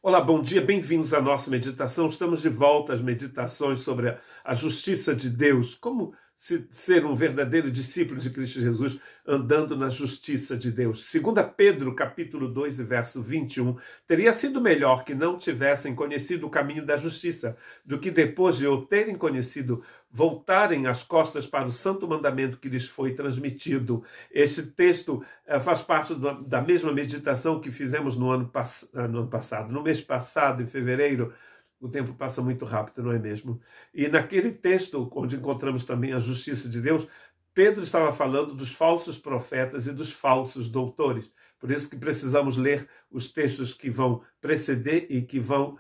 Olá, bom dia, bem-vindos à nossa meditação. Estamos de volta às meditações sobre a justiça de Deus, como ser um verdadeiro discípulo de Cristo Jesus andando na justiça de Deus. 2 Pedro, capítulo 2, verso 21, teria sido melhor que não tivessem conhecido o caminho da justiça, do que depois de o terem conhecido, voltarem as costas para o santo mandamento que lhes foi transmitido. Este texto faz parte da mesma meditação que fizemos no mês passado, em fevereiro. O tempo passa muito rápido, não é mesmo? E naquele texto, onde encontramos também a justiça de Deus, Pedro estava falando dos falsos profetas e dos falsos doutores. Por isso que precisamos ler os textos que vão preceder e que vão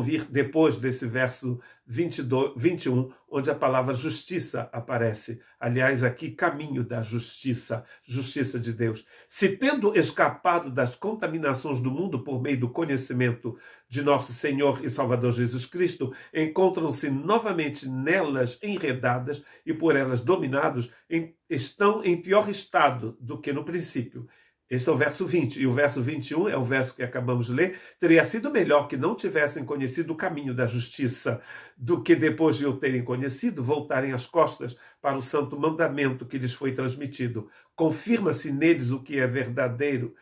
vir depois desse verso 21, onde a palavra justiça aparece. Aliás, aqui, caminho da justiça, justiça de Deus. Se tendo escapado das contaminações do mundo por meio do conhecimento de nosso Senhor e Salvador Jesus Cristo, encontram-se novamente nelas enredadas e por elas dominados, estão em pior estado do que no princípio. Este é o verso 20, e o verso 21 é o verso que acabamos de ler. Teria sido melhor que não tivessem conhecido o caminho da justiça, do que depois de o terem conhecido, voltarem as costas para o santo mandamento que lhes foi transmitido. Confirma-se neles o que é verdadeiro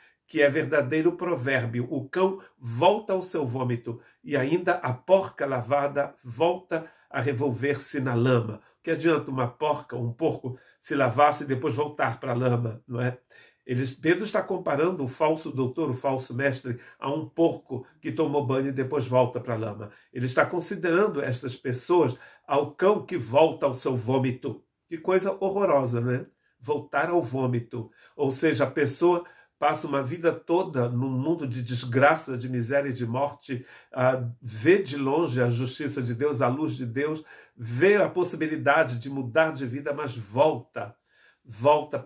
provérbio: o cão volta ao seu vômito, e ainda a porca lavada volta a revolver-se na lama. Que adianta uma porca, um porco, se lavasse e depois voltar para a lama, não é? Pedro está comparando o falso doutor, o falso mestre, a um porco que tomou banho e depois volta para a lama. Ele está considerando estas pessoas ao cão que volta ao seu vômito. Que coisa horrorosa, né? Voltar ao vômito. Ou seja, a pessoa passa uma vida toda num mundo de desgraça, de miséria e de morte, vê de longe a justiça de Deus, a luz de Deus, vê a possibilidade de mudar de vida, mas volta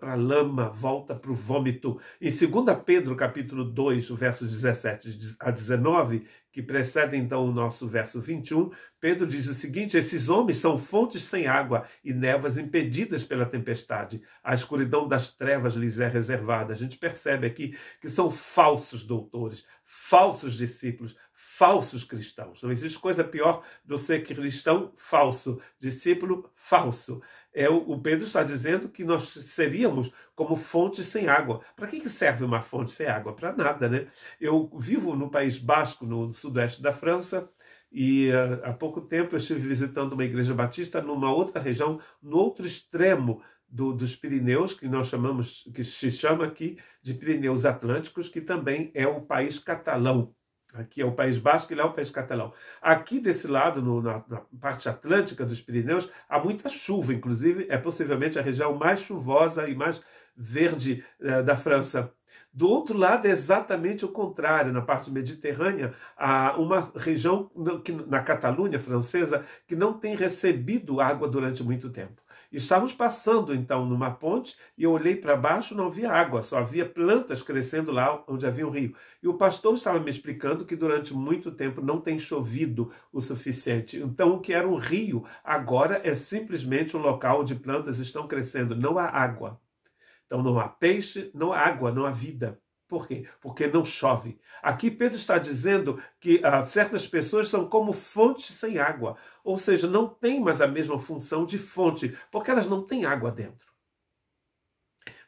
para a lama, volta para o vômito. Em 2 Pedro, capítulo 2, o verso 17 a 19, que precede então o nosso verso 21, Pedro diz o seguinte: esses homens são fontes sem água e névoas impedidas pela tempestade. A escuridão das trevas lhes é reservada. A gente percebe aqui que são falsos doutores, falsos discípulos, falsos cristãos. Não existe coisa pior do que ser cristão falso, discípulo falso. O Pedro está dizendo que nós seríamos como fontes sem água. Para que serve uma fonte sem água? Para nada, né? Eu vivo no País Basco, no sudoeste da França, e há pouco tempo eu estive visitando uma igreja batista numa outra região, no outro extremo dos Pirineus, que se chama aqui de Pirineus Atlânticos, que também é o país catalão. Aqui é o País Basco e lá é o País Catalão. Aqui desse lado, na parte atlântica dos Pirineus, há muita chuva. Inclusive, é possivelmente a região mais chuvosa e mais verde da França. Do outro lado é exatamente o contrário. Na parte mediterrânea, há uma região na Catalunha francesa que não tem recebido água durante muito tempo. Estávamos passando, então, numa ponte e eu olhei para baixo, não havia água, só havia plantas crescendo lá onde havia um rio. E o pastor estava me explicando que durante muito tempo não tem chovido o suficiente. Então, o que era um rio agora é simplesmente um local onde plantas estão crescendo. Não há água. Então, não há peixe, não há água, não há vida. Por quê? Porque não chove. Aqui Pedro está dizendo que certas pessoas são como fontes sem água. Ou seja, não tem mais a mesma função de fonte, porque elas não têm água dentro.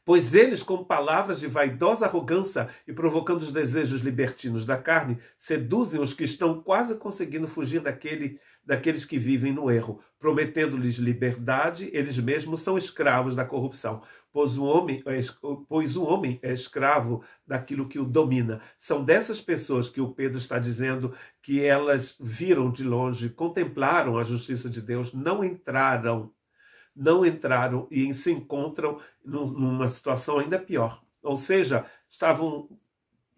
Pois eles, com palavras de vaidosa arrogância e provocando os desejos libertinos da carne, seduzem os que estão quase conseguindo fugir daqueles que vivem no erro. Prometendo-lhes liberdade, eles mesmos são escravos da corrupção. Pois o homem é escravo daquilo que o domina. São dessas pessoas que o Pedro está dizendo que elas viram de longe, contemplaram a justiça de Deus, não entraram e se encontram numa situação ainda pior. Ou seja, estavam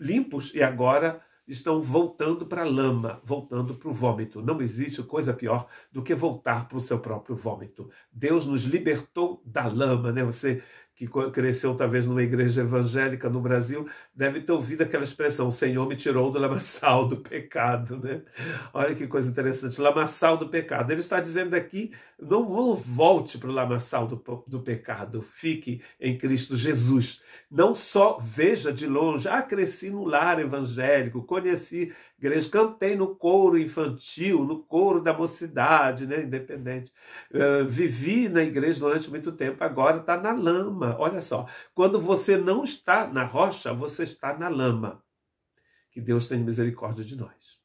limpos e agora estão voltando para a lama, voltando para o vômito. Não existe coisa pior do que voltar para o seu próprio vômito. Deus nos libertou da lama, né? Você que cresceu talvez numa igreja evangélica no Brasil, deve ter ouvido aquela expressão: o Senhor me tirou do lamaçal do pecado, né? Olha que coisa interessante, lamaçal do pecado. Ele está dizendo aqui, não volte para o lamaçal do pecado, fique em Cristo Jesus. Não só veja de longe, cresci no lar evangélico, conheci igreja, cantei no coro infantil, no coro da mocidade, né, independente. Vivi na igreja durante muito tempo, agora está na lama. Olha só, quando você não está na rocha, você está na lama. Que Deus tenha misericórdia de nós.